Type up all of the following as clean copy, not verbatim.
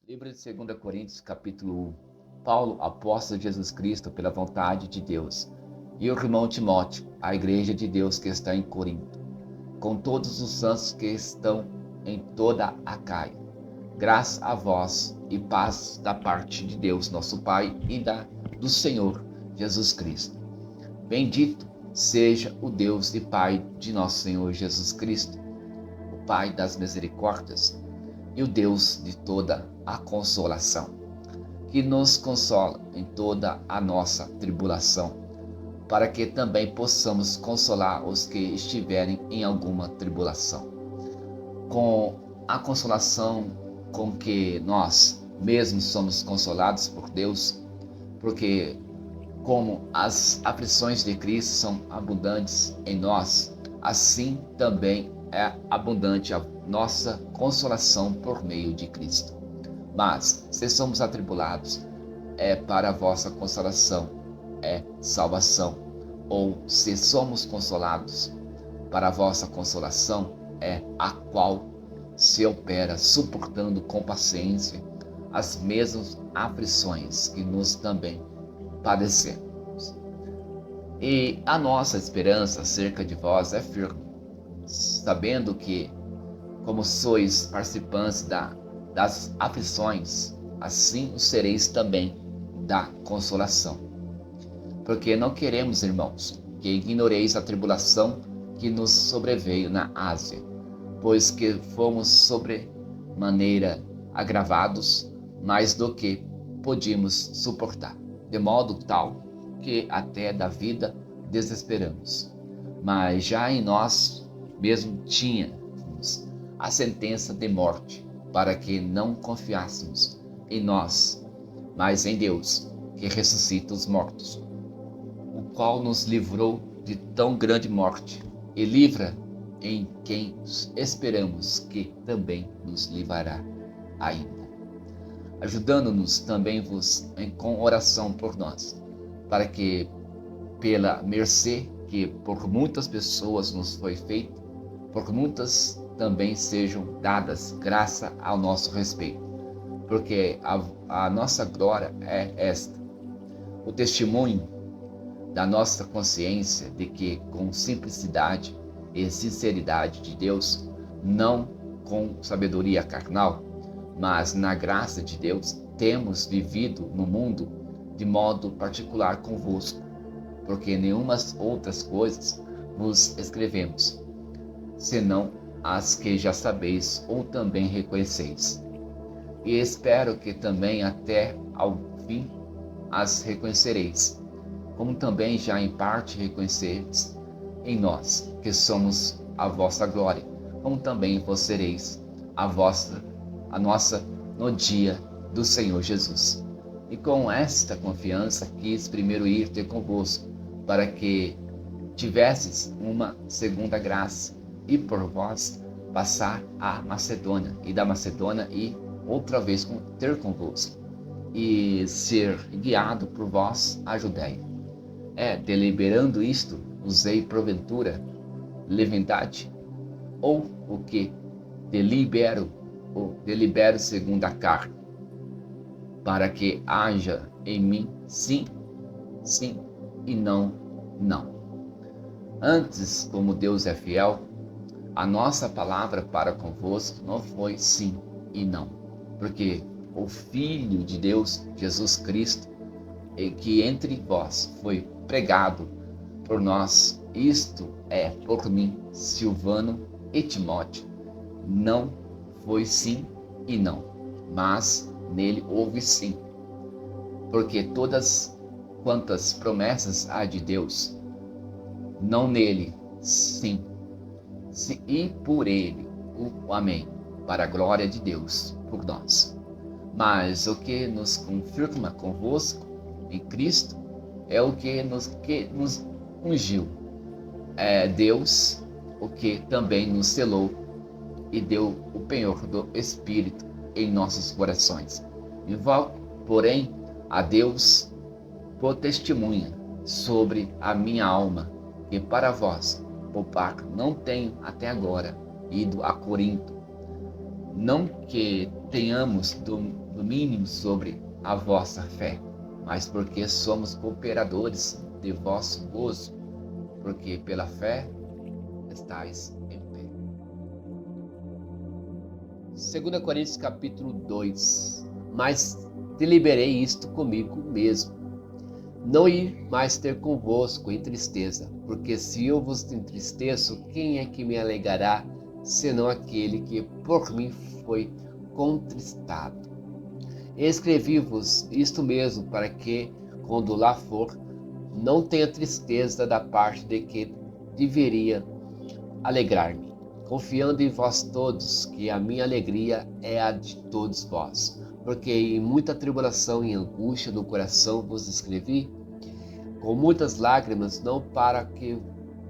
Livro de 2 Coríntios, capítulo 1. Paulo, apóstolo de Jesus Cristo, pela vontade de Deus, e o irmão Timóteo, a igreja de Deus que está em Corinto, com todos os santos que estão em toda a Caia. Graça a vós e paz da parte de Deus, nosso Pai, e do Senhor Jesus Cristo. Bendito seja o Deus e Pai de nosso Senhor Jesus Cristo, o Pai das misericórdias, e o Deus de toda a consolação, que nos consola em toda a nossa tribulação, para que também possamos consolar os que estiverem em alguma tribulação, com a consolação com que nós mesmos somos consolados por Deus, porque como as aflições de Cristo são abundantes em nós, assim também é abundante a nossa consolação por meio de Cristo. Mas, se somos atribulados, é para a vossa consolação, é salvação. Ou, se somos consolados, para a vossa consolação, é a qual se opera suportando com paciência as mesmas aflições que nós também padecemos. E a nossa esperança acerca de vós é firme, sabendo que, como sois participantes das aflições, assim o sereis também da consolação. Porque não queremos, irmãos, que ignoreis a tribulação que nos sobreveio na Ásia, pois que fomos sobremaneira agravados mais do que podíamos suportar, de modo tal que até da vida desesperamos. Mas já em nós mesmo tínhamos a sentença de morte, para que não confiássemos em nós, mas em Deus, que ressuscita os mortos, o qual nos livrou de tão grande morte, e livra em quem esperamos que também nos livrará ainda, ajudando-nos também vos com oração por nós, para que, pela mercê que por muitas pessoas nos foi feita, por muitas também sejam dadas graça ao nosso respeito, porque a nossa glória é esta, o testemunho da nossa consciência de que com simplicidade e sinceridade de Deus, não com sabedoria carnal, mas na graça de Deus, temos vivido no mundo de modo particular convosco, porque nenhumas outras coisas vos escrevemos, senão as que já sabeis ou também reconheceis. E espero que também até ao fim as reconhecereis, como também já em parte reconheceis em nós, que somos a vossa glória, como também vos sereis a nossa no dia do Senhor Jesus. E com esta confiança quis primeiro ir ter convosco, para que tivesses uma segunda graça, e por vós passar a Macedônia, e da Macedônia e outra vez ter convosco, e ser guiado por vós a Judéia. Deliberando isto, usei porventura leviandade, ou o que delibero segundo a carne, para que haja em mim sim, sim, e não, não. Antes, como Deus é fiel, a nossa palavra para convosco não foi sim e não, porque o Filho de Deus, Jesus Cristo, que entre vós foi pregado por nós, isto é, por mim, Silvano e Timóteo, não foi sim e não, mas nele houve sim, porque todas quantas promessas há de Deus, não nele, sim, e por ele, o amém, para a glória de Deus, por nós. Mas o que nos confirma convosco em Cristo é o que nos ungiu. É Deus o que também nos selou e deu o penhor do Espírito em nossos corações. Invoco, porém, a Deus por testemunha sobre a minha alma, que para vós, poupar, não tenho até agora ido a Corinto, não que tenhamos do domínio sobre a vossa fé, mas porque somos cooperadores de vosso gozo, porque pela fé estáis em pé. 2 Coríntios capítulo 2. Mas deliberei isto comigo mesmo, não ir mais ter convosco em tristeza, porque se eu vos entristeço, quem é que me alegrará, senão aquele que por mim foi contristado? Escrevi-vos isto mesmo, para que, quando lá for, não tenha tristeza da parte de que deveria alegrar-me, confiando em vós todos, que a minha alegria é a de todos vós. Porque em muita tribulação e angústia no coração vos escrevi, com muitas lágrimas, não para que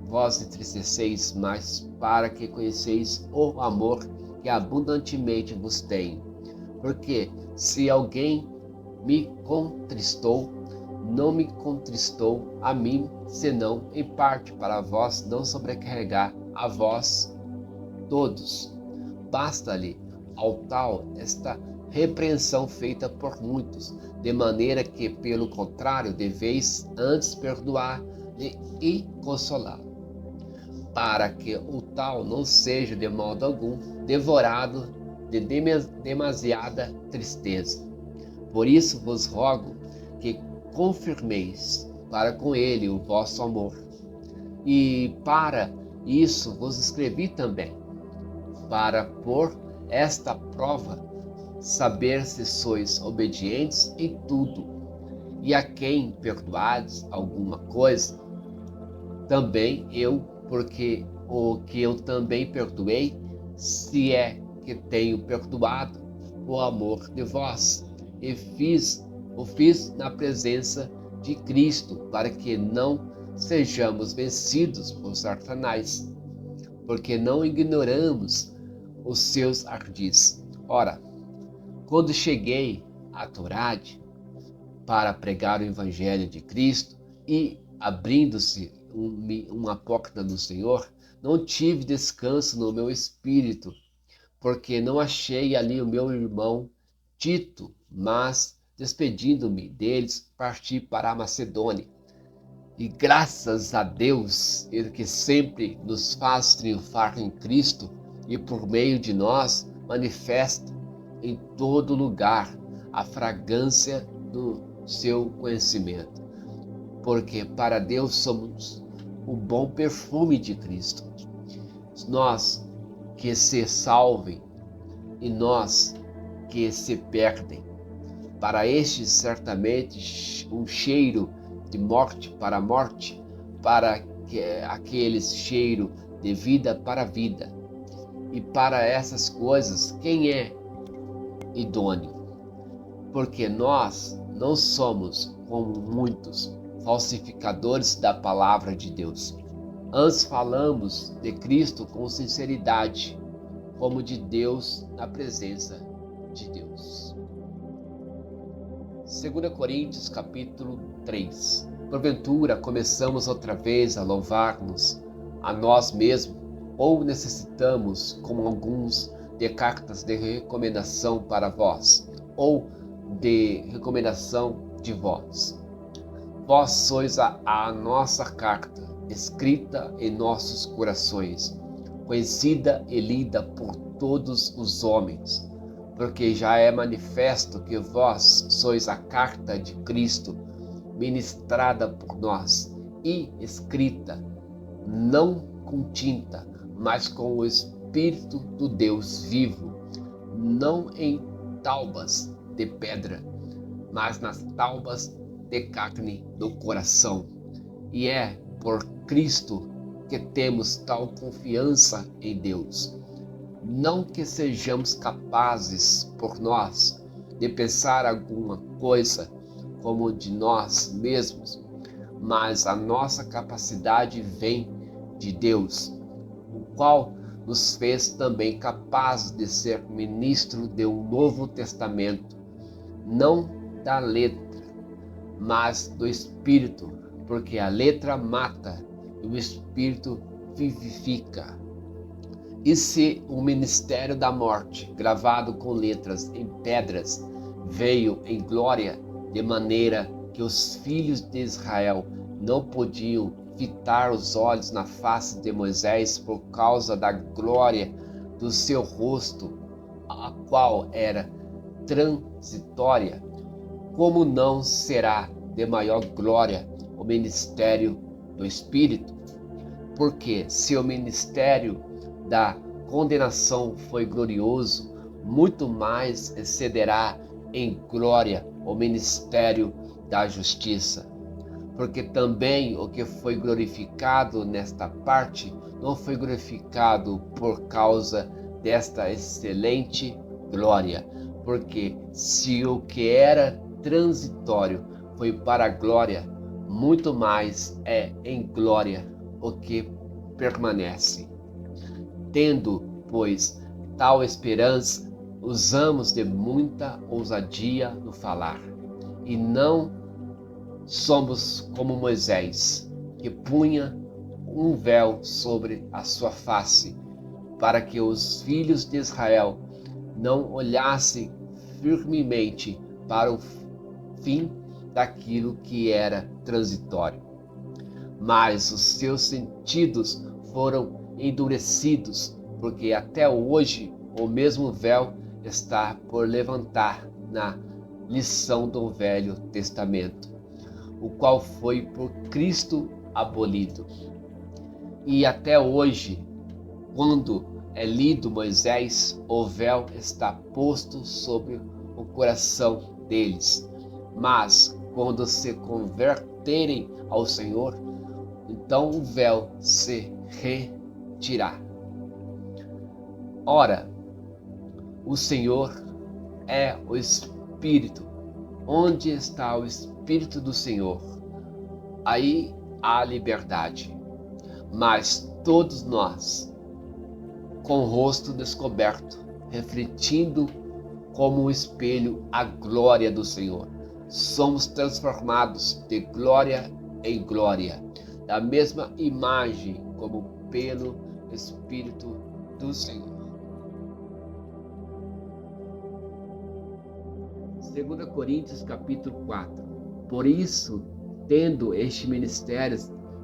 vós entristeceis, mas para que conheceis o amor que abundantemente vos tenho. Porque se alguém me contristou, não me contristou a mim, senão em parte para vós não sobrecarregar a vós todos. Basta-lhe ao tal esta repreensão feita por muitos, de maneira que, pelo contrário, deveis antes perdoar e consolar, para que o tal não seja de modo algum devorado de demasiada tristeza. Por isso vos rogo que confirmeis para com ele o vosso amor. E para isso vos escrevi também, para por esta prova saber se sois obedientes em tudo. E a quem perdoades alguma coisa, também eu, porque o que eu também perdoei, se é que tenho perdoado por amor de vós, e o fiz na presença de Cristo, para que não sejamos vencidos por Satanás, porque não ignoramos os seus ardis. Ora, quando cheguei a Torade para pregar o Evangelho de Cristo e abrindo-se uma porta do Senhor, não tive descanso no meu espírito, porque não achei ali o meu irmão Tito, mas, despedindo-me deles, parti para a Macedônia. E graças a Deus, Ele que sempre nos faz triunfar em Cristo e por meio de nós manifesta em todo lugar a fragrância do seu conhecimento. Porque para Deus somos o bom perfume de Cristo. Nós que se salvem e nós que se perdem. Para estes, certamente, um cheiro de morte para a morte, para aqueles cheiro de vida para a vida. E para essas coisas, quem é idôneo? Porque nós não somos como muitos falsificadores da palavra de Deus. Antes falamos de Cristo com sinceridade, como de Deus na presença de Deus. 2 Coríntios capítulo 3. Porventura começamos outra vez a louvar-nos a nós mesmos, ou necessitamos, como alguns, de cartas de recomendação para vós, ou de recomendação de vós? Vós sois a nossa carta, escrita em nossos corações, conhecida e lida por todos os homens, porque já é manifesto que vós sois a carta de Cristo, ministrada por nós e escrita, não com tinta, mas com o Espírito do Deus vivo, não em taubas de pedra, mas nas taubas de carne do coração. E é por Cristo que temos tal confiança em Deus. Não que sejamos capazes por nós de pensar alguma coisa como de nós mesmos, mas a nossa capacidade vem de Deus, o qual nos fez também capazes de ser ministro de um novo testamento, não da letra, mas do Espírito, porque a letra mata e o Espírito vivifica. E se o ministério da morte, gravado com letras em pedras, veio em glória, de maneira que os filhos de Israel não podiam fitar os olhos na face de Moisés por causa da glória do seu rosto, a qual era transitória. Como não será de maior glória o ministério do Espírito? Porque se o ministério da condenação foi glorioso, muito mais excederá em glória o ministério da justiça. Porque também o que foi glorificado nesta parte não foi glorificado por causa desta excelente glória. Porque se o que era transitório foi para a glória, muito mais é em glória o que permanece. Tendo, pois, tal esperança, usamos de muita ousadia no falar, e não somos como Moisés, que punha um véu sobre a sua face, para que os filhos de Israel não olhassem firmemente para o fim daquilo que era transitório. Mas os seus sentidos foram endurecidos, porque até hoje o mesmo véu está por levantar na lição do Velho Testamento, o qual foi por Cristo abolido. E até hoje, quando é lido Moisés, o véu está posto sobre o coração deles. Mas quando se converterem ao Senhor, então o véu se retirará. Ora, o Senhor é o Espírito. Onde está o Espírito do Senhor? Aí há liberdade. Mas todos nós, com o rosto descoberto, refletindo como um espelho a glória do Senhor, somos transformados de glória em glória, da mesma imagem como pelo Espírito do Senhor. 2 Coríntios capítulo 4. Por isso, tendo este ministério,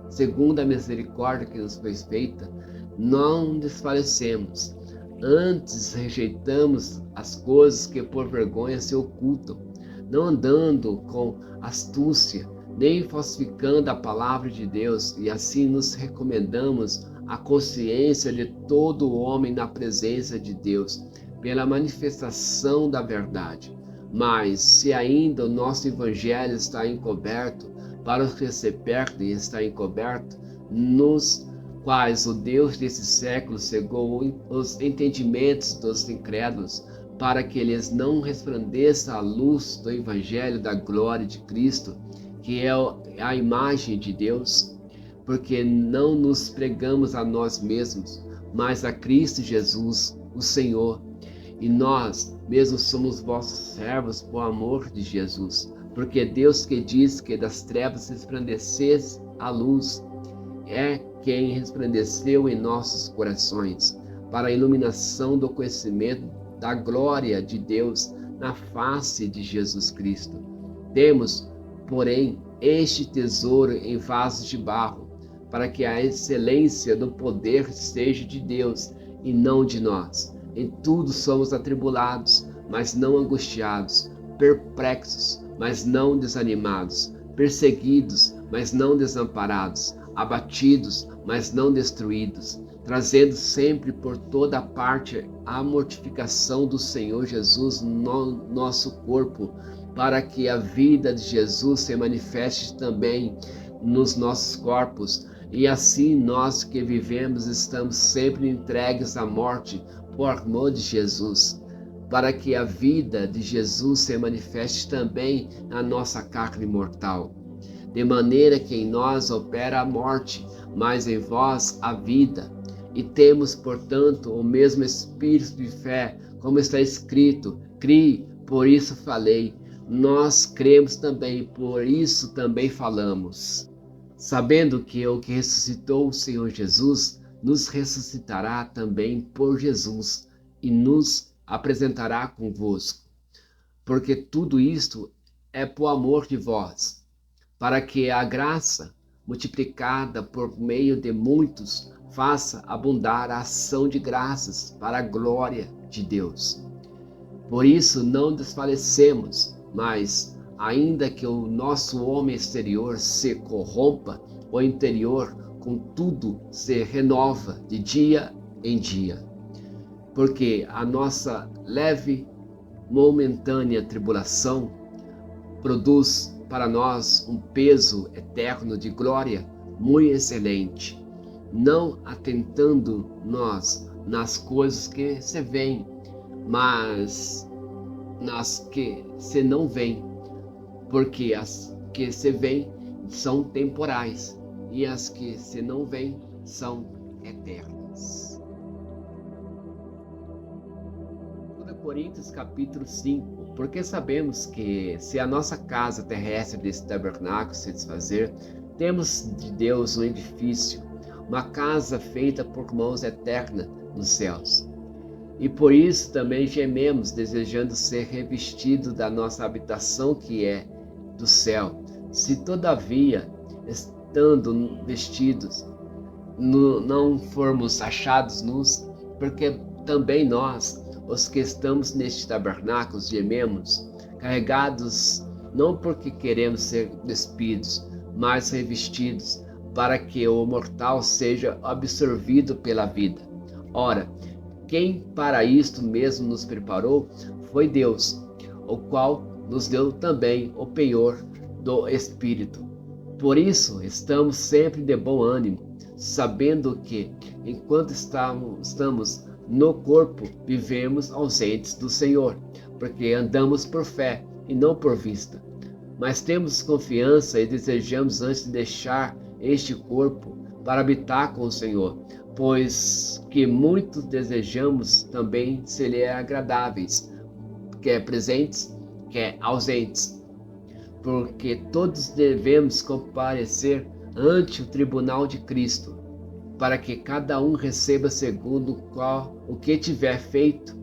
segundo a misericórdia que nos foi feita, não desfalecemos. Antes rejeitamos as coisas que por vergonha se ocultam, não andando com astúcia, nem falsificando a palavra de Deus, e assim nos recomendamos a consciência de todo homem na presença de Deus, pela manifestação da verdade. Mas se ainda o nosso evangelho está encoberto, para os que se perdem está encoberto, nos quais o Deus desse século cegou os entendimentos dos incrédulos, para que eles não resplandeça a luz do evangelho da glória de Cristo, que é a imagem de Deus, porque não nos pregamos a nós mesmos, mas a Cristo Jesus, o Senhor, e nós mesmos somos vossos servos por amor de Jesus, porque Deus que diz que das trevas resplandecesse a luz, é quem resplandeceu em nossos corações, para a iluminação do conhecimento da glória de Deus na face de Jesus Cristo. Temos, porém, este tesouro em vasos de barro, para que a excelência do poder seja de Deus e não de nós. Em tudo somos atribulados, mas não angustiados, perplexos, mas não desanimados, perseguidos, mas não desamparados, abatidos, mas não destruídos, trazendo sempre por toda parte a mortificação do Senhor Jesus no nosso corpo, para que a vida de Jesus se manifeste também nos nossos corpos. E assim nós que vivemos estamos sempre entregues à morte por amor de Jesus, para que a vida de Jesus se manifeste também na nossa carne mortal. De maneira que em nós opera a morte, mas em vós a vida. E temos, portanto, o mesmo espírito de fé, como está escrito: criei, por isso falei. Nós cremos também, por isso também falamos. Sabendo que o que ressuscitou o Senhor Jesus nos ressuscitará também por Jesus e nos apresentará convosco. porque tudo isto é por amor de vós, para que a graça, multiplicada por meio de muitos, faça abundar a ação de graças para a glória de Deus. Por isso não desfalecemos, mas, ainda que o nosso homem exterior se corrompa, o interior, contudo, se renova de dia em dia. Porque a nossa leve, momentânea tribulação produz para nós um peso eterno de glória muito excelente, não atentando nós nas coisas que se veem, mas nas que se não veem, porque as que se veem são temporais e as que se não veem são eternas. 2 Coríntios capítulo 5. Porque sabemos que se a nossa casa terrestre desse tabernáculo se desfazer, temos de Deus um edifício, uma casa feita por mãos eternas nos céus. E por isso também gememos, desejando ser revestidos da nossa habitação que é do céu. Se todavia, estando vestidos, não formos achados nus, porque também nós, os que estamos neste tabernáculo, gememos, carregados, não porque queremos ser despidos, mas revestidos, para que o mortal seja absorvido pela vida. Ora, quem para isto mesmo nos preparou foi Deus, o qual nos deu também o penhor do Espírito. Por isso, estamos sempre de bom ânimo, sabendo que, enquanto estamos no corpo, vivemos ausentes do Senhor, porque andamos por fé e não por vista. Mas temos confiança e desejamos antes de deixar este corpo para habitar com o Senhor, pois que muito desejamos também ser agradáveis, quer presentes, quer ausentes, porque todos devemos comparecer ante o tribunal de Cristo, para que cada um receba segundo o que tiver feito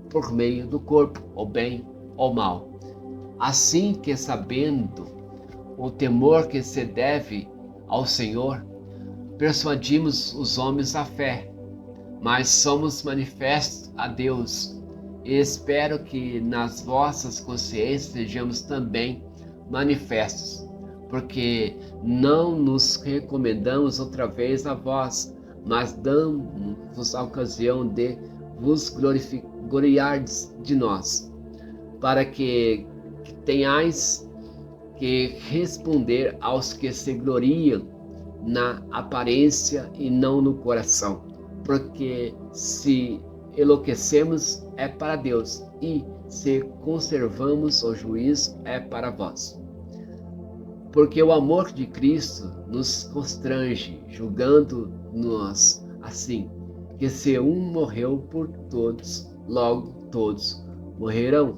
por meio do corpo, ou bem ou mal. Assim que, sabendo o temor que se deve ao Senhor, persuadimos os homens à fé, mas somos manifestos a Deus, e espero que nas vossas consciências sejamos também manifestos, porque não nos recomendamos outra vez a vós, mas damos a ocasião de vos gloriardes de nós, para que tenhais que responder aos que se gloriam na aparência e não no coração, porque se enlouquecemos é para Deus, e se conservamos o juízo é para vós. Porque o amor de Cristo nos constrange, julgando-nos assim, que se um morreu por todos, logo todos morrerão.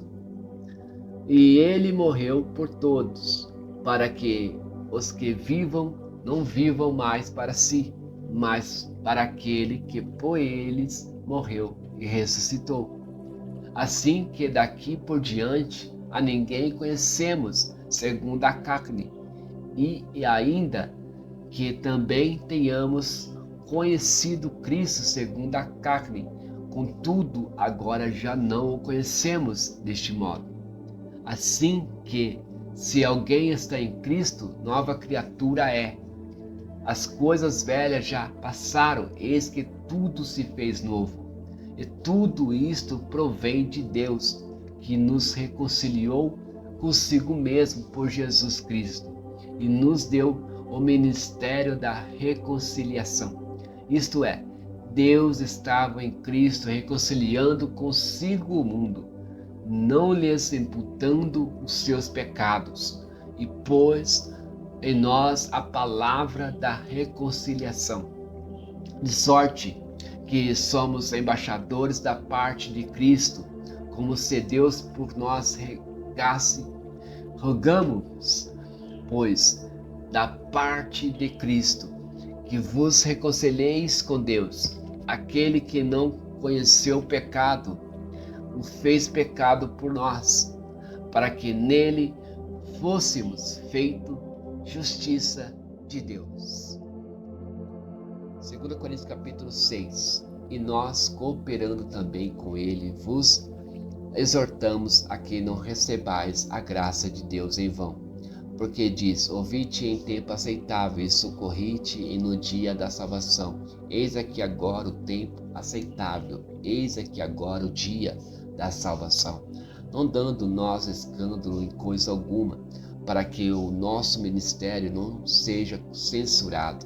E ele morreu por todos, para que os que vivam não vivam mais para si, mas para aquele que por eles morreu e ressuscitou. Assim que daqui por diante a ninguém conhecemos segundo a carne, e ainda que também tenhamos conhecido Cristo segundo a carne, contudo agora já não o conhecemos deste modo. Assim que, se alguém está em Cristo, nova criatura é. As coisas velhas já passaram, eis que tudo se fez novo. E tudo isto provém de Deus, que nos reconciliou consigo mesmo por Jesus Cristo, e nos deu o ministério da reconciliação. Isto é, Deus estava em Cristo reconciliando consigo o mundo, não lhes imputando os seus pecados, e pôs em nós a palavra da reconciliação. De sorte que somos embaixadores da parte de Cristo, como se Deus por nós regasse. Rogamos, pois, da parte de Cristo, que vos reconcilieis com Deus. Aquele que não conheceu o pecado, o fez pecado por nós, para que nele fôssemos feito justiça de Deus. 2 Coríntios capítulo 6. E nós, cooperando também com ele, vos exortamos a que não recebais a graça de Deus em vão. Porque diz, ouvi-te em tempo aceitável e socorri-te no dia da salvação. Eis aqui agora o tempo aceitável, eis aqui agora o dia da salvação. Não dando nós escândalo em coisa alguma, para que o nosso ministério não seja censurado.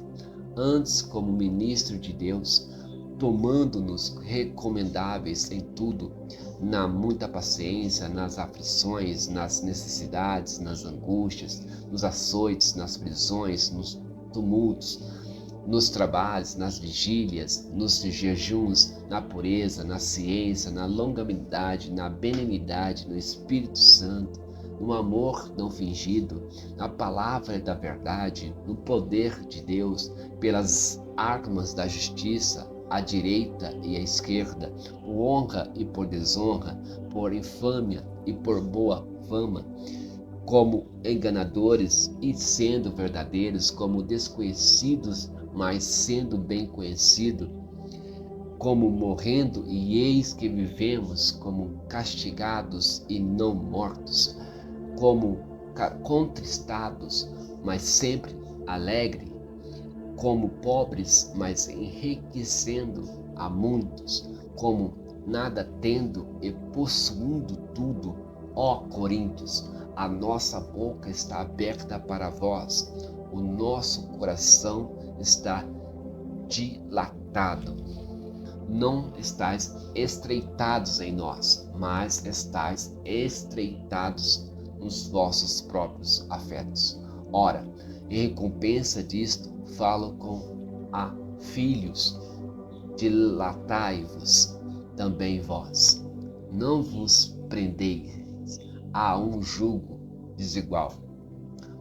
Antes, como ministro de Deus, tomando-nos recomendáveis em tudo, na muita paciência, nas aflições, nas necessidades, nas angústias, nos açoites, nas prisões, nos tumultos, nos trabalhos, nas vigílias, nos jejuns, na pureza, na ciência, na longanimidade, na benignidade, no Espírito Santo, no amor não fingido, na palavra da verdade, no poder de Deus, pelas armas da justiça, à direita e à esquerda, por honra e por desonra, por infâmia e por boa fama, como enganadores e sendo verdadeiros, como desconhecidos, mas sendo bem conhecidos, como morrendo e eis que vivemos, como castigados e não mortos, como contristados, mas sempre alegre, como pobres, mas enriquecendo a muitos, como nada tendo e possuindo tudo. Ó Coríntios, a nossa boca está aberta para vós, o nosso coração está dilatado. Não estáis estreitados em nós, mas estáis estreitados nos vossos próprios afetos. Ora, em recompensa disto, falo com filhos, dilatai-vos também vós. Não vos prendeis a um jugo desigual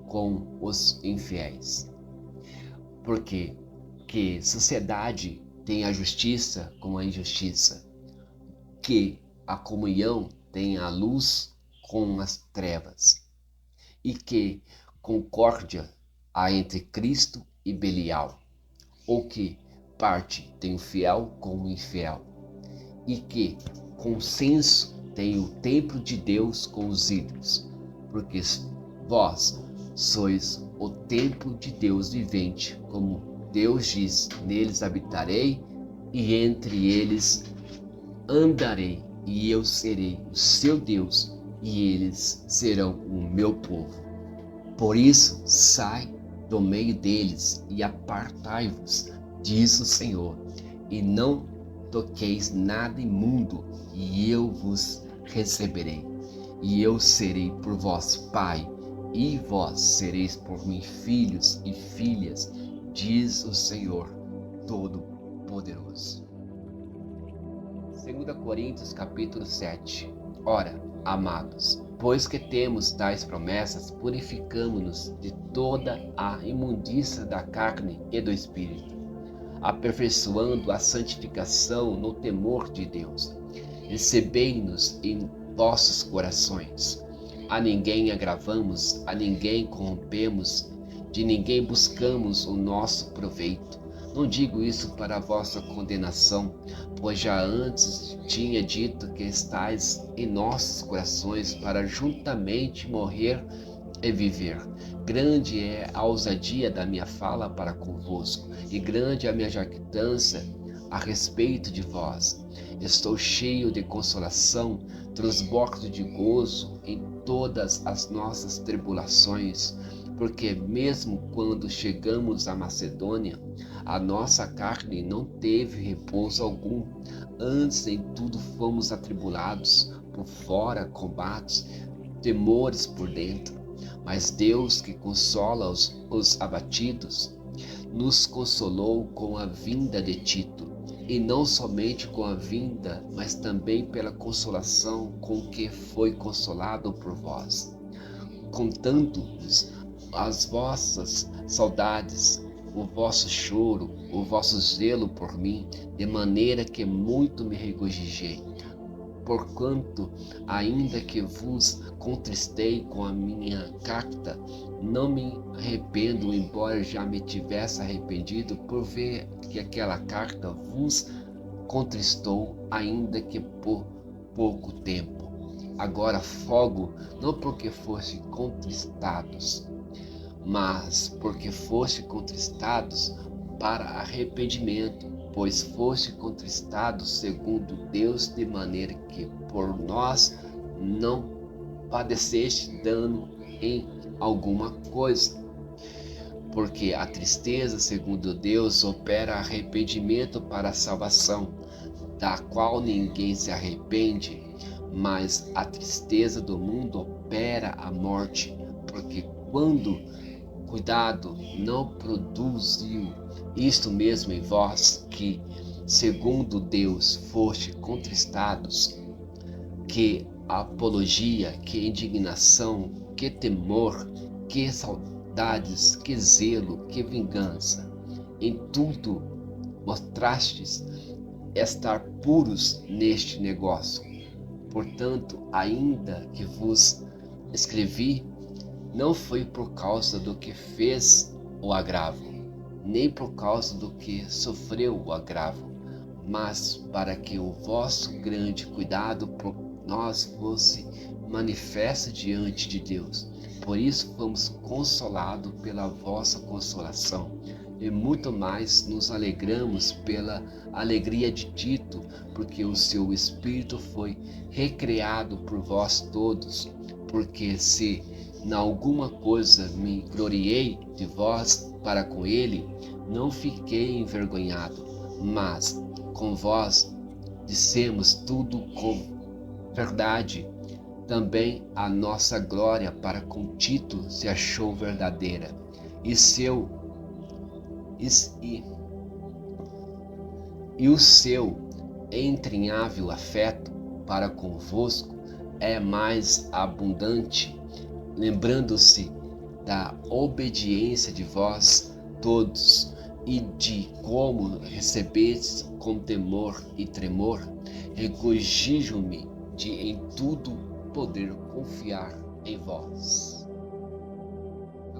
com os infiéis. Porque que sociedade tem a justiça com a injustiça? Que a comunhão tem a luz com as trevas? E que concórdia há entre Cristo e Belial? Ou que parte tem o fiel com o infiel? E que consenso tem o templo de Deus com os ídolos? Porque vós sois o templo de Deus vivente, como Deus diz, neles habitarei e entre eles andarei, e eu serei o seu Deus e eles serão o meu povo. Por isso, sai do meio deles e apartai-vos, diz o Senhor, e não toqueis nada imundo, e eu vos receberei, e eu serei por vós pai, e vós sereis por mim filhos e filhas, diz o Senhor Todo-Poderoso. 2 Coríntios capítulo 7. Ora, amados, pois que temos tais promessas, purificamo-nos de toda a imundícia da carne e do espírito, aperfeiçoando a santificação no temor de Deus. Recebei-nos em vossos corações. A ninguém agravamos, a ninguém corrompemos, de ninguém buscamos o nosso proveito. Não digo isso para a vossa condenação, pois já antes tinha dito que estáis em nossos corações para juntamente morrer e viver. Grande é a ousadia da minha fala para convosco, e grande é a minha jactância a respeito de vós. Estou cheio de consolação, transbordo de gozo em todas as nossas tribulações, porque mesmo quando chegamos à Macedônia, a nossa carne não teve repouso algum. Antes em tudo fomos atribulados, por fora combates, temores por dentro. Mas Deus, que consola os abatidos, nos consolou com a vinda de Tito, e não somente com a vinda, mas também pela consolação com que foi consolado por vós, contando-vos as vossas saudades, o vosso choro, o vosso zelo por mim, de maneira que muito me regozijei. Porquanto, ainda que vos contristei com a minha carta, não me arrependo, embora já me tivesse arrependido por ver que aquela carta vos contristou, ainda que por pouco tempo. Agora fogo, não porque foste contristados, mas porque foste contristados para arrependimento, pois foste contristados segundo Deus, de maneira que por nós não padeceste dano em alguma coisa. Porque a tristeza, segundo Deus, opera arrependimento para a salvação, da qual ninguém se arrepende, mas a tristeza do mundo opera a morte, porque quando cuidado não produziu isto mesmo em vós, que, segundo Deus, foste contristados, que apologia, que indignação, que temor, que saudades, que zelo, que vingança. Em tudo mostrastes estar puros neste negócio. Portanto, ainda que vos escrevi, não foi por causa do que fez o agravo, nem por causa do que sofreu o agravo, mas para que o vosso grande cuidado por nós fosse manifesto diante de Deus. Por isso fomos consolados pela vossa consolação, e muito mais nos alegramos pela alegria de Tito, porque o seu espírito foi recriado por vós todos. Porque se em alguma coisa me gloriei de vós para com ele, não fiquei envergonhado, mas com vós dissemos tudo com verdade. Também a nossa glória para com Tito se achou verdadeira, e o seu entranhável afeto para convosco é mais abundante, lembrando-se da obediência de vós todos e de como recebestes com temor e tremor. Regozijo-me de em tudo poder confiar em vós.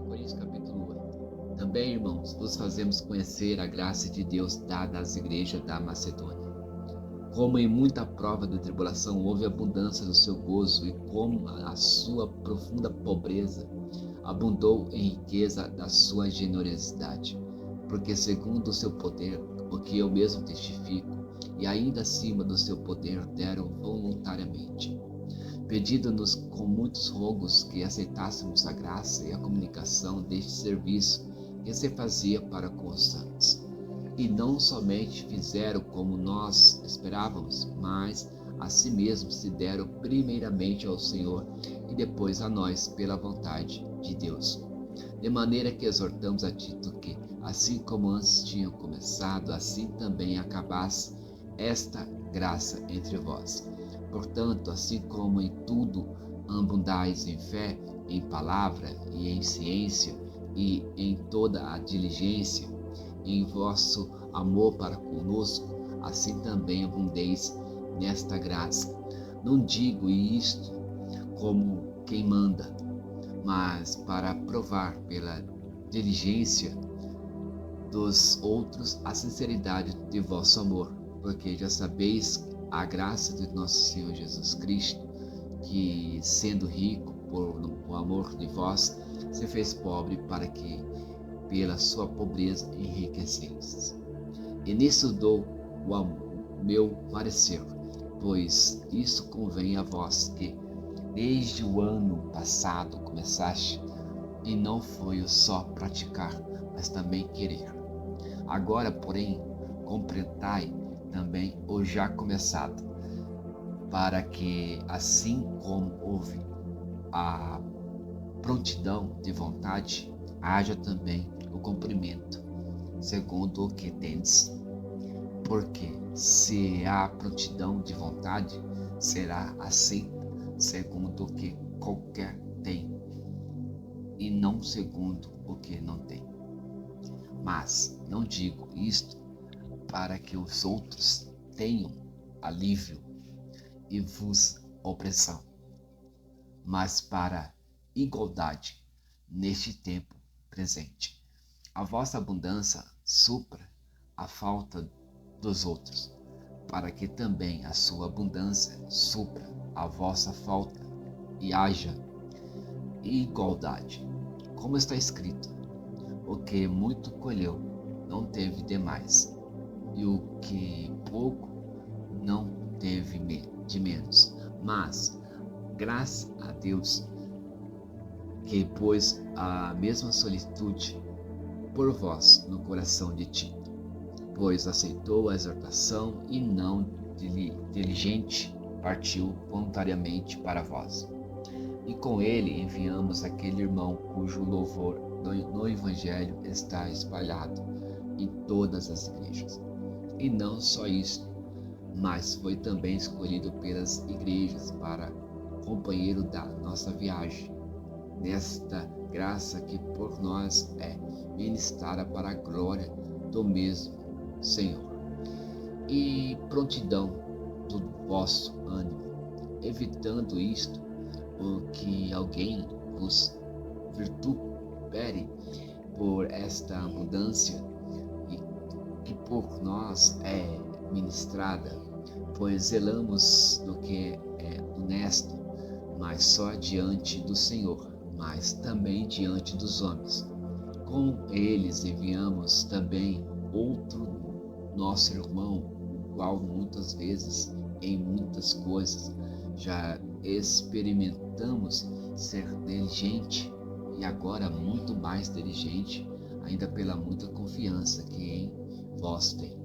Coríntios capítulo 8. Também, irmãos, vos fazemos conhecer a graça de Deus dada às igrejas da Macedônia. Como em muita prova de tribulação houve abundância do seu gozo, e como a sua profunda pobreza abundou em riqueza da sua generosidade. Porque segundo o seu poder, o que eu mesmo testifico, e ainda acima do seu poder deram voluntariamente, pedindo-nos com muitos rogos que aceitássemos a graça e a comunicação deste serviço que se fazia para com os santos. E não somente fizeram como nós esperávamos, mas a si mesmos se deram primeiramente ao Senhor e depois a nós pela vontade de Deus. De maneira que exortamos a Tito que, assim como antes tinham começado, assim também acabasse esta graça entre vós. Portanto, assim como em tudo abundais em fé, em palavra e em ciência, e em toda a diligência, em vosso amor para conosco, assim também abundeis nesta graça. Não digo isto como quem manda, mas para provar pela diligência dos outros a sinceridade de vosso amor, porque já sabeis a graça de nosso Senhor Jesus Cristo, que, sendo rico por o amor de vós, se fez pobre para que, pela sua pobreza, enriquecesseis. E nisso dou o meu parecer, pois isso convém a vós que, desde o ano passado, começaste, e não foi o só praticar, mas também querer. Agora, porém, completai também o já começado, para que, assim como houve a prontidão de vontade, haja também o cumprimento, segundo o que tendes. Porque se há prontidão de vontade, será aceita segundo o que qualquer tem, e não segundo o que não tem. Mas não digo isto para que os outros tenham alívio e vos opressão, mas para igualdade neste tempo presente. A vossa abundância supra a falta dos outros, para que também a sua abundância supra a vossa falta e haja igualdade. Como está escrito: o que muito colheu não teve demais, e o que pouco não teve de menos. Mas, graças a Deus, que pôs a mesma solitude por vós no coração de Tito, pois aceitou a exortação e não diligente partiu voluntariamente para vós. E com ele enviamos aquele irmão cujo louvor no Evangelho está espalhado em todas as igrejas. E não só isto, mas foi também escolhido pelas igrejas para companheiro da nossa viagem, nesta graça que por nós é ministrada para a glória do mesmo Senhor. E prontidão do vosso ânimo, evitando isto, o que alguém vos vitupere por esta abundância e que por nós é ministrada, pois zelamos do que é honesto, mas só diante do Senhor, mas também diante dos homens. Com eles enviamos também outro nosso irmão, o qual muitas vezes, em muitas coisas, já experimentamos ser diligente e agora muito mais diligente, ainda pela muita confiança que em vós tem.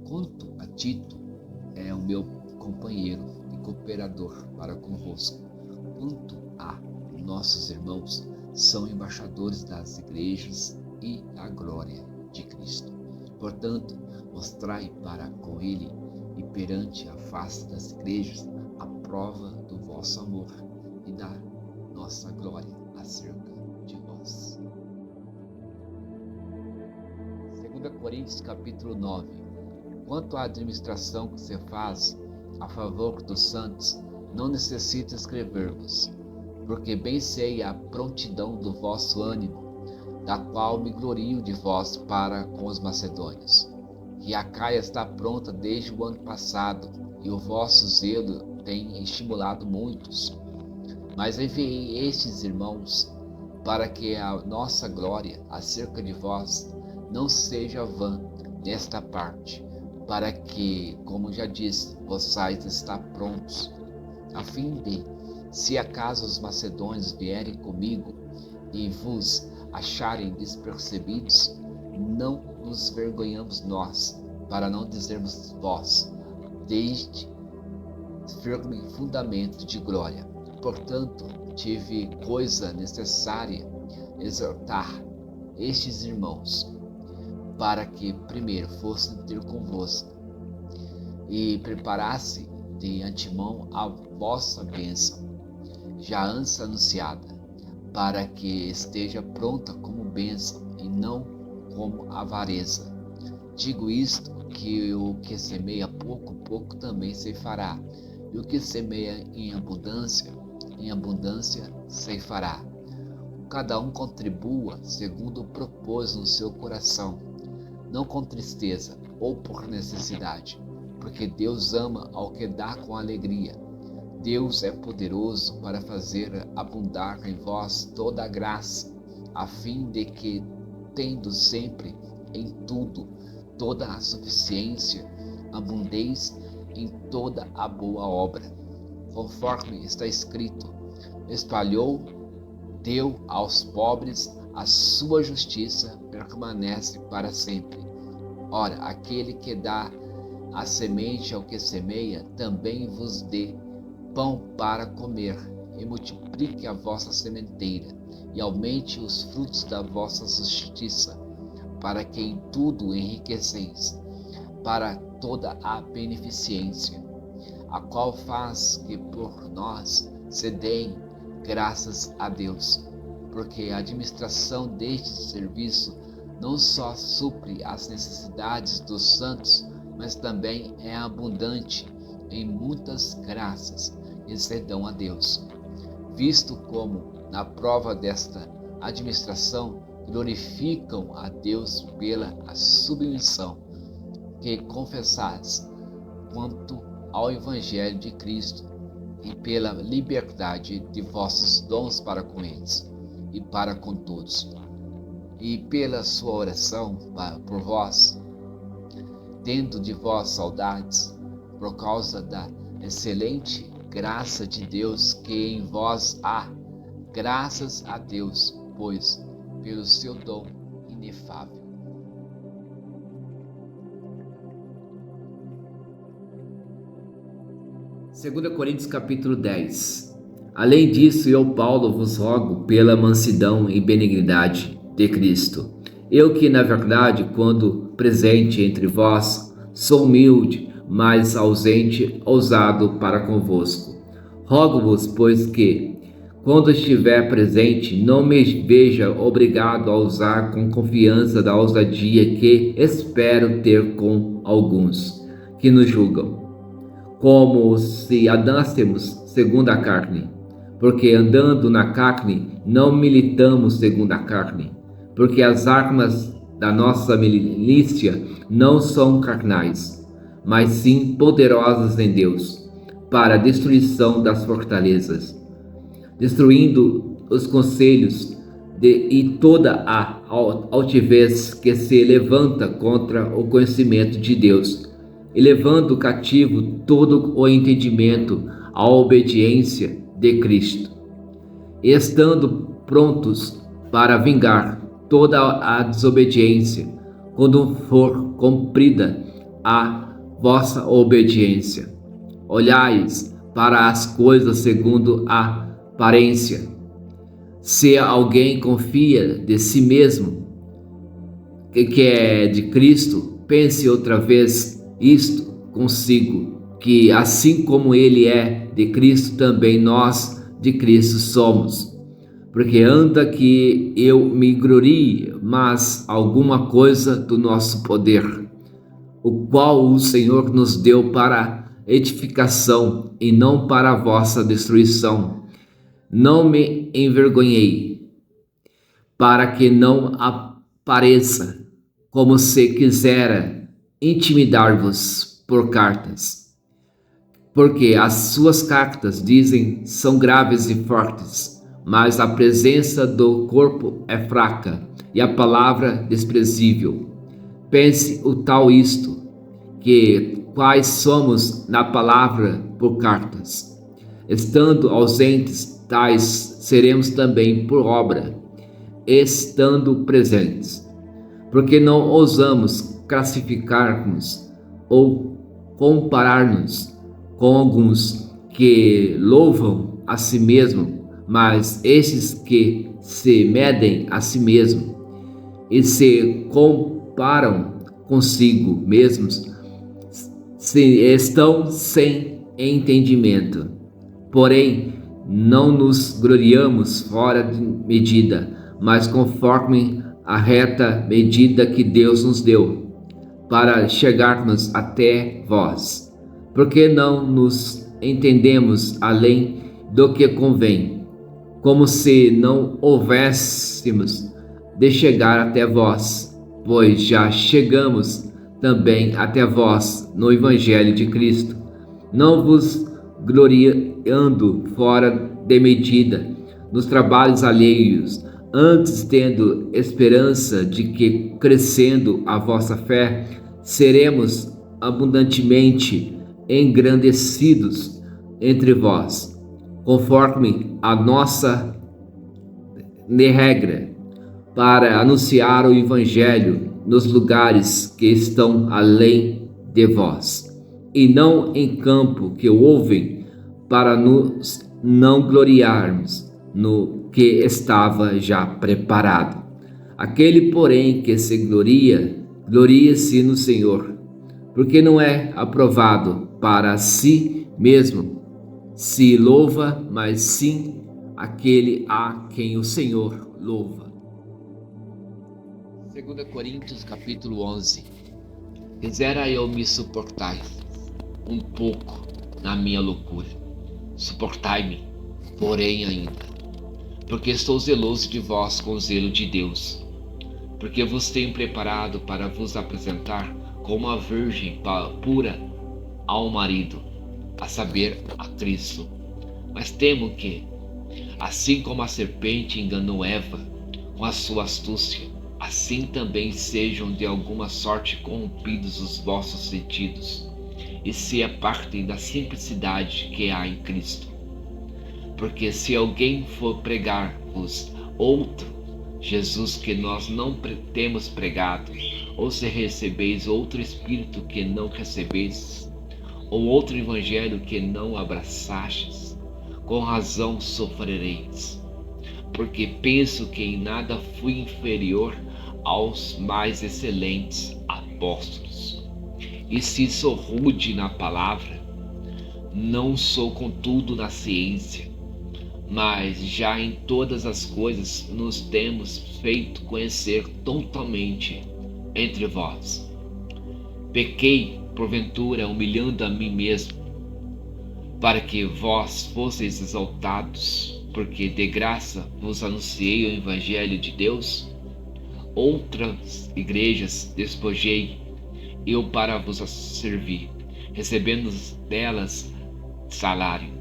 Quanto a Tito, é o meu companheiro e cooperador para convosco. Quanto a nossos irmãos, são embaixadores das igrejas e da glória de Cristo. Portanto, mostrai para com ele e perante a face das igrejas a prova do vosso amor e da nossa glória acerca de vós. 2 Coríntios capítulo 9. Quanto à administração que se faz a favor dos santos, não necessito escrever-vos, porque bem sei a prontidão do vosso ânimo, da qual me glorio de vós para com os macedônios. Que a Caia está pronta desde o ano passado, e o vosso zelo tem estimulado muitos. Mas enviei estes irmãos, para que a nossa glória acerca de vós não seja vã nesta parte, para que, como já disse, possais estar prontos, a fim de, se acaso os macedônios vierem comigo e vos acharem despercebidos, não nos vergonhamos nós, para não dizermos vós, desde firme fundamento de glória. Portanto, tive coisa necessária exortar estes irmãos, para que primeiro fossem ter convosco e preparasse de antemão a vossa bênção, já antes anunciada, para que esteja pronta como bênção e não como avareza. Digo isto, que o que semeia pouco, pouco também ceifará, e o que semeia em abundância ceifará. Cada um contribua segundo propôs no seu coração, não com tristeza ou por necessidade, porque Deus ama ao que dá com alegria. Deus é poderoso para fazer abundar em vós toda a graça, a fim de que, tendo sempre em tudo toda a suficiência, abundeis em toda a boa obra. Conforme está escrito: espalhou, deu aos pobres, a sua justiça permanece para sempre. Ora, aquele que dá a semente ao que semeia, também vos dê pão para comer, e multiplique a vossa sementeira, e aumente os frutos da vossa justiça, para que em tudo enriqueceis, para toda a beneficência, a qual faz que por nós se deem graças a Deus, porque a administração deste serviço não só supre as necessidades dos santos, mas também é abundante em muitas graças lhes dão a Deus, visto como, na prova desta administração, glorificam a Deus pela a submissão que confessais quanto ao Evangelho de Cristo e pela liberdade de vossos dons para com eles e para com todos, e pela sua oração por vós, tendo de vós saudades, por causa da excelente graça de Deus que em vós há, graças a Deus, pois, pelo seu dom inefável. Segunda Coríntios capítulo 10. Além disso, eu, Paulo, vos rogo pela mansidão e benignidade de Cristo. Eu que, na verdade, quando presente entre vós, sou humilde, mas ausente, ousado para convosco. Rogo-vos, pois, que, quando estiver presente, não me veja obrigado a usar com confiança da ousadia que espero ter com alguns que nos julgam, como se andássemos segundo a carne, porque andando na carne não militamos segundo a carne, porque as armas da nossa milícia não são carnais, mas sim poderosas em Deus, para a destruição das fortalezas, destruindo os conselhos e toda a altivez que se levanta contra o conhecimento de Deus, e levando cativo todo o entendimento à obediência de Cristo, e estando prontos para vingar toda a desobediência, quando for cumprida a vossa obediência. Olhais para as coisas segundo a aparência. Se alguém confia de si mesmo, que é de Cristo, pense outra vez isto consigo, que assim como ele é de Cristo, também nós de Cristo somos. Porque anda que eu me glorie, mas alguma coisa do nosso poder, o qual o Senhor nos deu para edificação e não para a vossa destruição. Não me envergonhei, para que não apareça como se quisera intimidar-vos por cartas, porque as suas cartas, dizem, são graves e fortes, mas a presença do corpo é fraca e a palavra desprezível. Pense o tal isto, que quais somos na palavra por cartas, estando ausentes, tais seremos também por obra, estando presentes, porque não ousamos classificar-nos ou comparar-nos com alguns que louvam a si mesmo, mas esses que se medem a si mesmo e se comparam consigo mesmos estão sem entendimento. Porém, não nos gloriamos fora de medida, mas conforme a reta medida que Deus nos deu, para chegarmos até vós, porque não nos entendemos além do que convém, como se não houvéssemos de chegar até vós, pois já chegamos também até vós no Evangelho de Cristo, não vos gloriando fora de medida nos trabalhos alheios, antes tendo esperança de que, crescendo a vossa fé, seremos abundantemente engrandecidos entre vós, conforme a nossa regra, para anunciar o Evangelho nos lugares que estão além de vós, e não em campo que ouvem, para nos não gloriarmos no que estava já preparado. Aquele, porém, que se gloria, glorie-se no Senhor, porque não é aprovado para si mesmo se louva, mas sim aquele a quem o Senhor louva. 2 Coríntios capítulo 11. Quisera eu me suportar um pouco na minha loucura. Suportai-me, porém ainda, porque estou zeloso de vós com o zelo de Deus, porque vos tenho preparado para vos apresentar como a virgem pura ao marido, a saber, a Cristo. Mas temo que, assim como a serpente enganou Eva com a sua astúcia, assim também sejam de alguma sorte corrompidos os vossos sentidos, e se apartem da simplicidade que há em Cristo. Porque se alguém for pregar-vos outro Jesus que nós não temos pregado, ou se recebeis outro Espírito que não recebeis, ou outro Evangelho que não abraçastes, com razão sofrereis. Porque penso que em nada fui inferior aos mais excelentes apóstolos. E se sou rude na palavra, não sou contudo na ciência, mas já em todas as coisas nos temos feito conhecer totalmente entre vós. Pequei, porventura, humilhando a mim mesmo, para que vós fosseis exaltados, porque de graça vos anunciei o Evangelho de Deus? Outras igrejas despojei eu para vos servir, recebendo delas salário.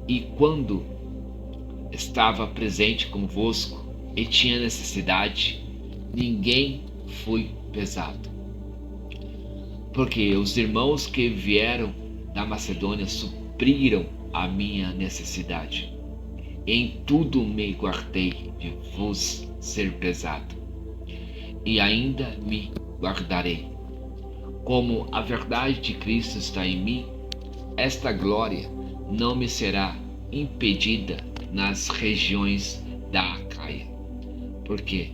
E quando estava presente convosco e tinha necessidade, ninguém fui pesado. Porque os irmãos que vieram da Macedônia supriram a minha necessidade. Em tudo me guardei de vos ser pesado, e ainda me guardarei. Como a verdade de Cristo está em mim, esta glória não me será impedida nas regiões da Acaia. Por quê?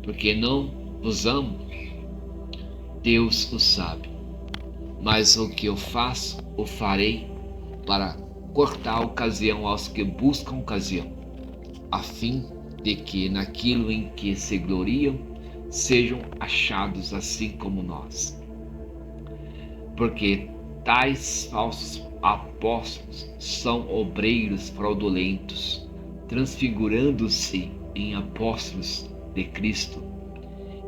Porque não vos amo? Deus o sabe. Mas o que eu faço, o farei para cortar a ocasião aos que buscam ocasião, a fim de que naquilo em que se gloriam sejam achados assim como nós. Porque tais falsos apóstolos são obreiros fraudulentos, transfigurando-se em apóstolos de Cristo.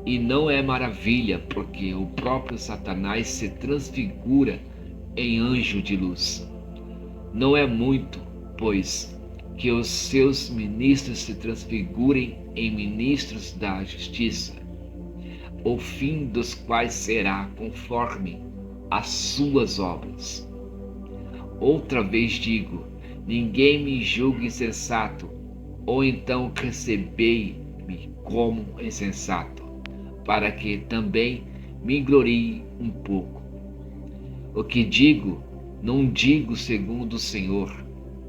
E não é maravilha, porque o próprio Satanás se transfigura em anjo de luz. Não é muito, pois, que os seus ministros se transfigurem em ministros da justiça, o fim dos quais será conforme as suas obras. Outra vez digo, ninguém me julgue insensato, ou então recebei-me como insensato, para que também me glorie um pouco. O que digo, não digo segundo o Senhor,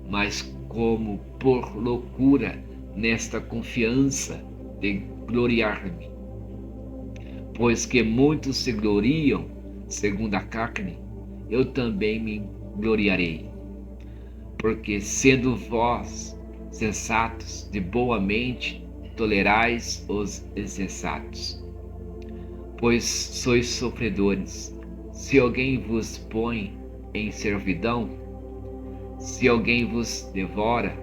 mas como por loucura nesta confiança de gloriar-me. Pois que muitos se gloriam segundo a carne, eu também me gloriarei. Porque sendo vós sensatos, de boa mente, tolerais os insensatos. Pois sois sofredores. Se alguém vos põe em servidão, se alguém vos devora,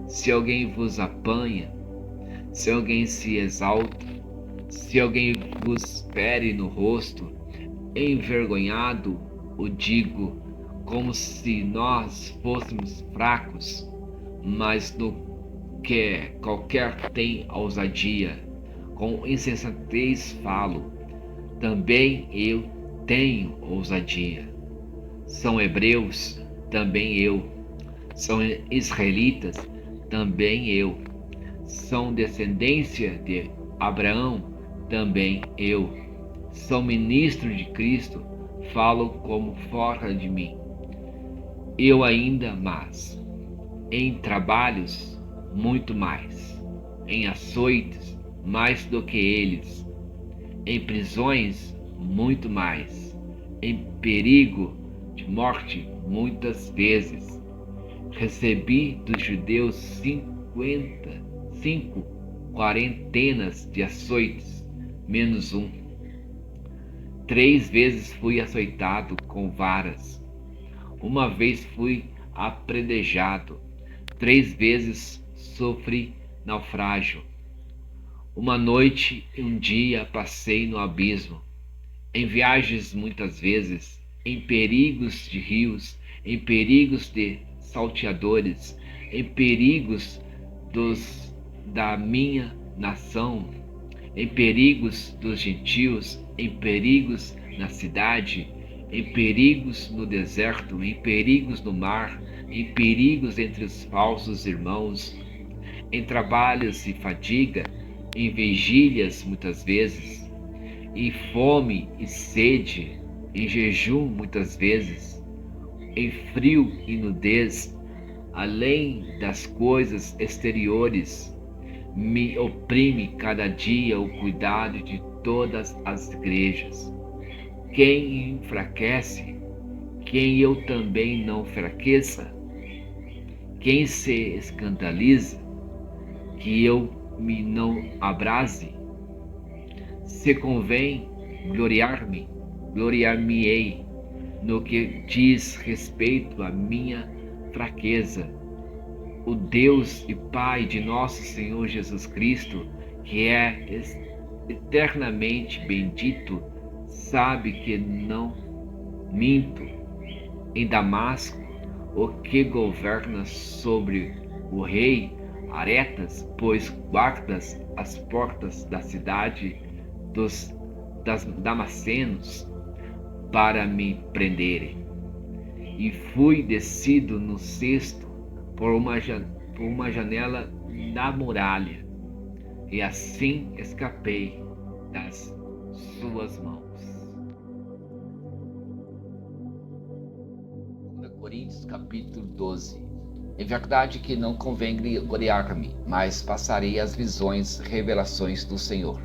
se alguém vos apanha, se alguém se exalta, se alguém vos fere no rosto, envergonhado o digo, como se nós fôssemos fracos, mas no que qualquer tem ousadia, com insensatez falo, também eu tenho ousadia. São hebreus, também eu. São israelitas, também eu. São descendência de Abraão, também eu. São ministro de Cristo, falo como fora de mim. Eu ainda mais. Em trabalhos, muito mais. Em açoites, mais do que eles. Em prisões, muito mais. Em perigo de morte, muitas vezes. Recebi dos judeus 55 quarentenas de açoites, menos um. 3 vezes fui açoitado com varas. Uma vez fui apredejado, 3 vezes sofri naufrágio. Uma noite e um dia passei no abismo, em viagens muitas vezes, em perigos de rios, em perigos de salteadores, em perigos da minha nação, em perigos dos gentios, em perigos na cidade, em perigos no deserto, em perigos no mar, em perigos entre os falsos irmãos, em trabalhos e fadiga, em vigílias muitas vezes, em fome e sede, em jejum muitas vezes, em frio e nudez, além das coisas exteriores, me oprime cada dia o cuidado de todas as igrejas. Quem enfraquece, quem eu também não fraqueça, quem se escandaliza, que eu me não abrase, se convém gloriar-me, gloriar-me-ei no que diz respeito à minha fraqueza. O Deus e Pai de nosso Senhor Jesus Cristo, que é eternamente bendito, sabe que não minto. Em Damasco, o que governa sobre o rei Aretas, pois guardas as portas da cidade dos Damascenos para me prenderem. E fui descido no cesto por uma janela da muralha, e assim escapei das suas mãos. 2 Coríntios capítulo 12. É verdade que não convém gloriar-me, mas passarei as visões, revelações do Senhor.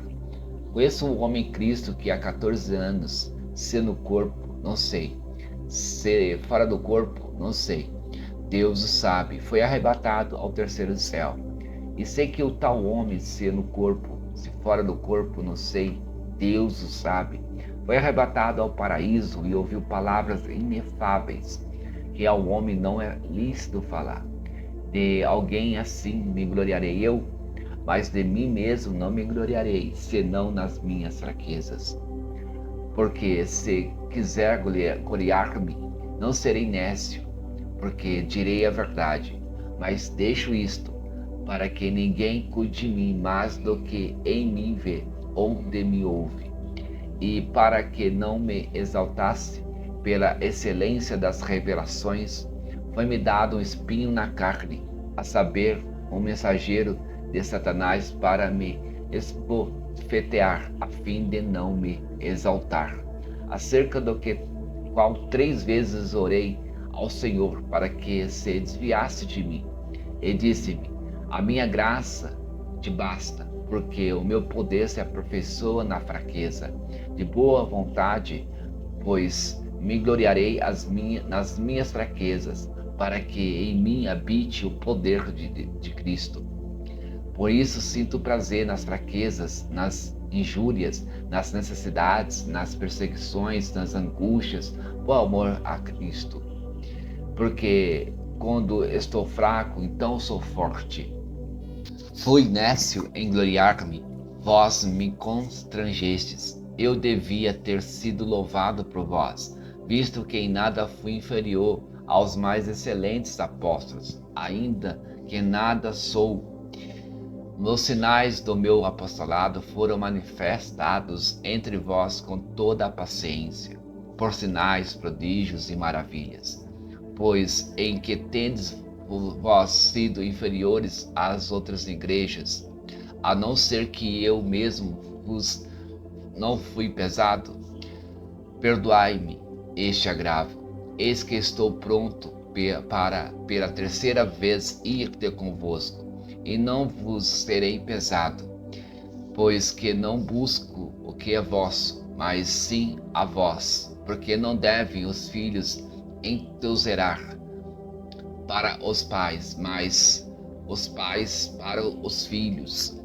Conheço um homem Cristo que há 14 anos, se no corpo, não sei, se fora do corpo, não sei. Deus o sabe, foi arrebatado ao terceiro céu. E sei que o tal homem, se no corpo, se fora do corpo, não sei, Deus o sabe, foi arrebatado ao paraíso e ouviu palavras inefáveis, que ao homem não é lícito falar. De alguém assim me gloriarei eu, mas de mim mesmo não me gloriarei, senão nas minhas fraquezas. Porque se quiser gloriar-me, não serei nécio, porque direi a verdade, mas deixo isto, para que ninguém cuide de mim mais do que em mim vê ou de mim ouve, e para que não me exaltasse pela excelência das revelações, foi-me dado um espinho na carne, a saber, um mensageiro de Satanás para me esbofetear, a fim de não me exaltar, acerca do qual 3 vezes orei ao Senhor para que se desviasse de mim, e disse-me: a minha graça te basta, porque o meu poder se aperfeiçoa na fraqueza. De boa vontade, pois me gloriarei nas minhas fraquezas, para que em mim habite o poder de Cristo. Por isso sinto prazer nas fraquezas, nas injúrias, nas necessidades, nas perseguições, nas angústias, por amor a Cristo. Porque quando estou fraco, então sou forte. Fui nécio em gloriar-me, vós me constrangestes. Eu devia ter sido louvado por vós, visto que em nada fui inferior aos mais excelentes apóstolos, ainda que nada sou. Os sinais do meu apostolado foram manifestados entre vós com toda a paciência, por sinais, prodígios e maravilhas. Pois em que tendes vós sido inferiores às outras igrejas, a não ser que eu mesmo vos não fui pesado? Perdoai-me este agravo. Eis que estou pronto para pela terceira vez ir ter convosco, e não vos serei pesado, pois que não busco o que é vosso, mas sim a vós, porque não devem os filhos entouzerar para os pais, mas os pais para os filhos.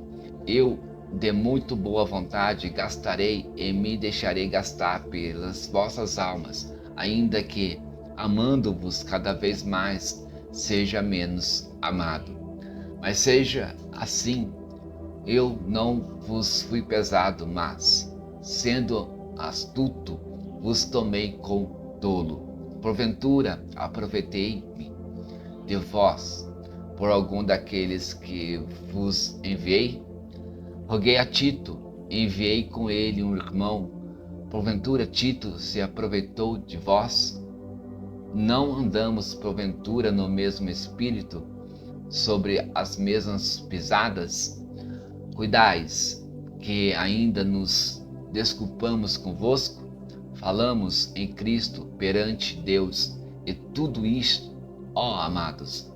Eu, de muito boa vontade, gastarei e me deixarei gastar pelas vossas almas, ainda que amando-vos cada vez mais, seja menos amado. Mas seja assim, eu não vos fui pesado, mas, sendo astuto, vos tomei com dolo. Porventura, aproveitei-me de vós por algum daqueles que vos enviei? Roguei a Tito, enviei com ele um irmão. Porventura Tito se aproveitou de vós? Não andamos porventura no mesmo espírito, sobre as mesmas pisadas? Cuidais que ainda nos desculpamos convosco? Falamos em Cristo perante Deus, e tudo isto, ó amados,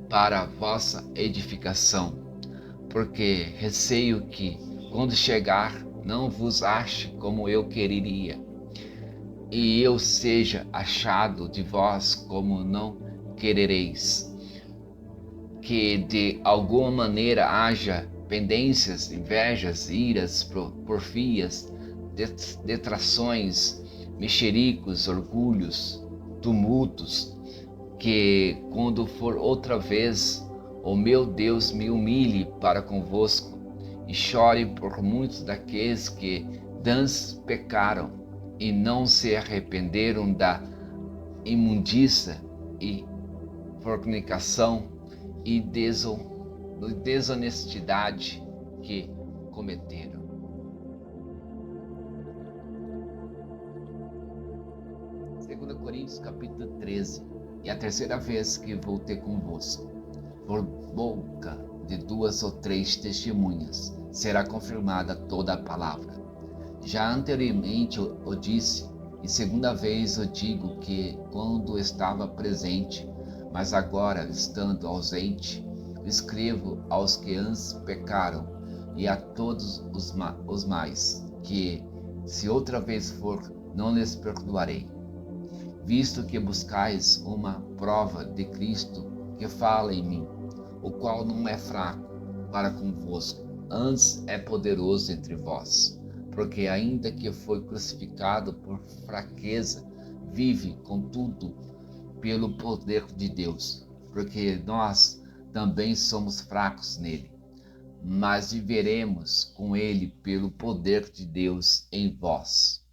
para a vossa edificação, porque receio que, quando chegar, não vos ache como eu queria, e eu seja achado de vós como não querereis, que de alguma maneira haja pendências, invejas, iras, porfias, detrações, mexericos, orgulhos, tumultos, que quando for outra vez, o meu Deus me humilhe para convosco e chore por muitos daqueles que dantes pecaram e não se arrependeram da imundícia e fornicação e desonestidade que cometeram. Segundo Coríntios capítulo 13. E a terceira vez que voltei convosco, por boca de 2 ou 3 testemunhas, será confirmada toda a palavra. Já anteriormente o disse, e segunda vez o digo, que quando estava presente, mas agora, estando ausente, escrevo aos que antes pecaram, e a todos os mais, que, se outra vez for, não lhes perdoarei. Visto que buscais uma prova de Cristo que fala em mim, o qual não é fraco para convosco, antes é poderoso entre vós, porque ainda que foi crucificado por fraqueza, vive, contudo, pelo poder de Deus, porque nós também somos fracos nele, mas viveremos com ele pelo poder de Deus em vós.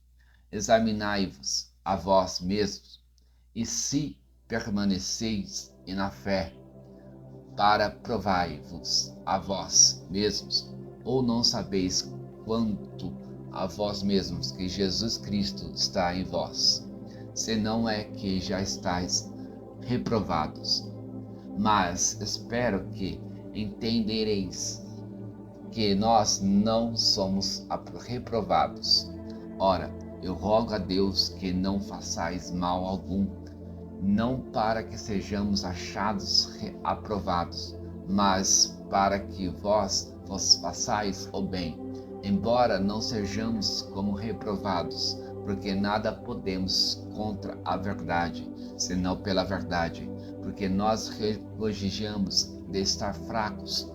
Examinai-vos a vós mesmos, e se permaneceis na fé, para provai-vos a vós mesmos, ou não sabeis quanto a vós mesmos que Jesus Cristo está em vós, senão é que já estáis reprovados. Mas espero que entendereis que nós não somos reprovados. Ora, eu rogo a Deus que não façais mal algum, não para que sejamos achados aprovados, mas para que vós façais o bem, embora não sejamos como reprovados, porque nada podemos contra a verdade, senão pela verdade, porque nós regozijamos de estar fracos,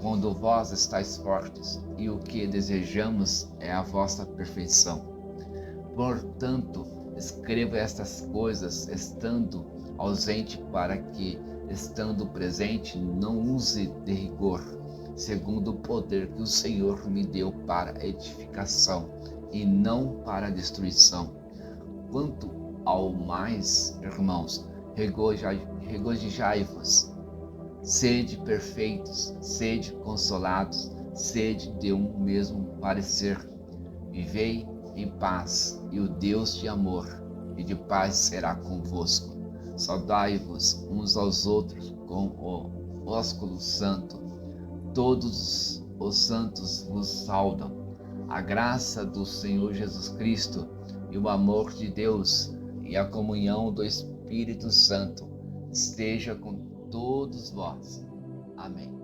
quando vós estáis fortes, e o que desejamos é a vossa perfeição. Portanto, escrevo estas coisas estando ausente, para que, estando presente, não use de rigor, segundo o poder que o Senhor me deu para edificação e não para destruição. Quanto ao mais, irmãos, regozijai-vos, sede perfeitos, sede consolados, sede de um mesmo parecer, vivei em paz, e o Deus de amor e de paz será convosco. Saudai-vos uns aos outros com o ósculo santo. Todos os santos vos saudam. A graça do Senhor Jesus Cristo e o amor de Deus e a comunhão do Espírito Santo esteja com todos vós. Amém.